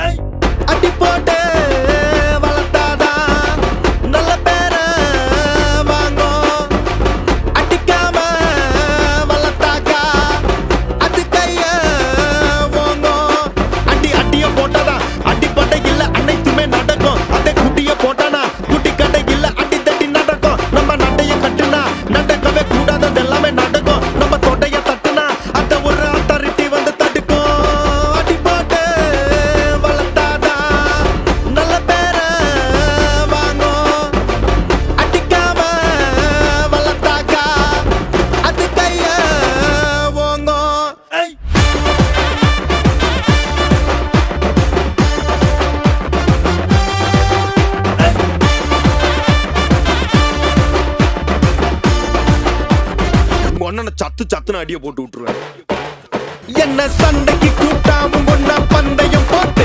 அடி போட்டு வளர்த்தாதான் நல்ல பேர வாங்கும். அடிக்காம வளர்த்தாக்கா அது கைய வாங்கும். அடிய போட்டாதான் அடி பட்டை இல்ல அனைத்துமே நடக்கும். அதை குட்டிய போட்டானா குட்டி கடை இல்ல அடி தட்டி நடக்கும். நம்ம நடைய கட்டுனா நடக்கவே கூடாதது எல்லாமே நடக்கும். நம்ம தொடைய தட்டுனா அந்த ஒரு அத்தாரிட்டி வந்து தடுக்கும். அடி போட்டு வளர்த்தாதான் நல்ல பேர வாங்கும். அடிக்காம வளர்த்தாக்கா அது கைய வாங்கும். ஒன்ன சத்து சத்துன்னு அடிய போட்டு விட்டுருவேன். என்ன சண்டைக்கு கூட்டாவும் ஒன்ன பந்தயம் போட்டு